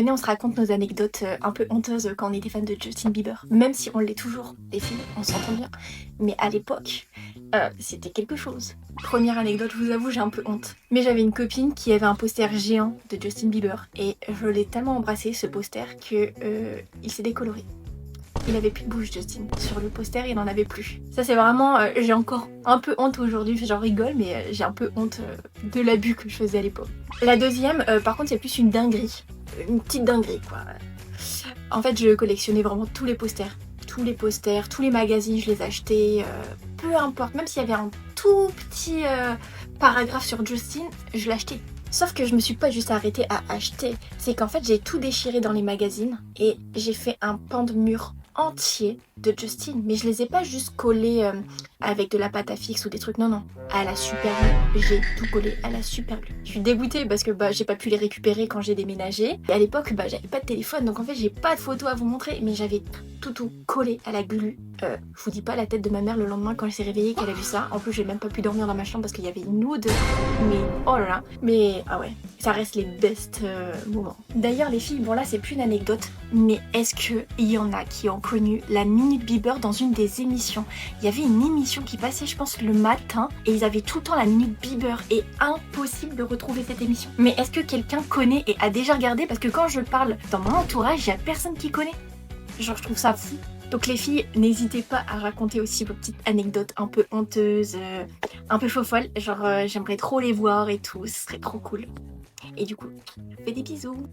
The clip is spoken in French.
Venez, on se raconte nos anecdotes un peu honteuses quand on était fan de Justin Bieber. Même si on l'est toujours, les filles, on s'entend bien. Mais à l'époque, c'était quelque chose. Première anecdote, je vous avoue, j'ai un peu honte. Mais j'avais une copine qui avait un poster géant de Justin Bieber. Et je l'ai tellement embrassé, ce poster, que il s'est décoloré. Il avait plus de bouche, Justin. Sur le poster, il n'en avait plus. Ça, c'est vraiment... j'ai encore un peu honte aujourd'hui. J'en rigole, mais j'ai un peu honte de l'abus que je faisais à l'époque. La deuxième, par contre, c'est plus une dinguerie. Une petite dinguerie, quoi. En fait, je collectionnais vraiment tous les posters. Tous les posters, tous les magazines, je les achetais. Peu importe, même s'il y avait un tout petit paragraphe sur Justin, je l'achetais. Sauf que je me suis pas juste arrêtée à acheter. C'est qu'en fait, j'ai tout déchiré dans les magazines et j'ai fait un pan de mur entier de Justin. Mais je les ai pas juste collés avec de la pâte à fixe ou des trucs. Non, non. À la super glue. J'ai tout collé à la super glue. Je suis dégoûtée parce que j'ai pas pu les récupérer quand j'ai déménagé. Et à l'époque, j'avais pas de téléphone. Donc en fait, j'ai pas de photos à vous montrer. Mais j'avais tout collé à la glue. Je vous dis pas la tête de ma mère le lendemain quand elle s'est réveillée qu'elle a vu ça. En plus, j'ai même pas pu dormir dans ma chambre parce qu'il y avait une oude. Mais oh là là. Mais ah ouais, ça reste les best moments. D'ailleurs, les filles, bon là, c'est plus une anecdote. Mais est-ce qu'il y en a qui ont connu la Minute Bieber dans une des émissions? Il y avait une émission qui passait, je pense, le matin. Et ils avaient tout le temps la Minute Bieber. Et impossible de retrouver cette émission. Mais est-ce que quelqu'un connaît et a déjà regardé? Parce que quand je parle dans mon entourage, il y a personne qui connaît. Genre, je trouve ça fou. Donc les filles, n'hésitez pas à raconter aussi vos petites anecdotes un peu honteuses, un peu faux-folles. Genre, j'aimerais trop les voir et tout, ce serait trop cool. Et du coup, je vous fais des bisous.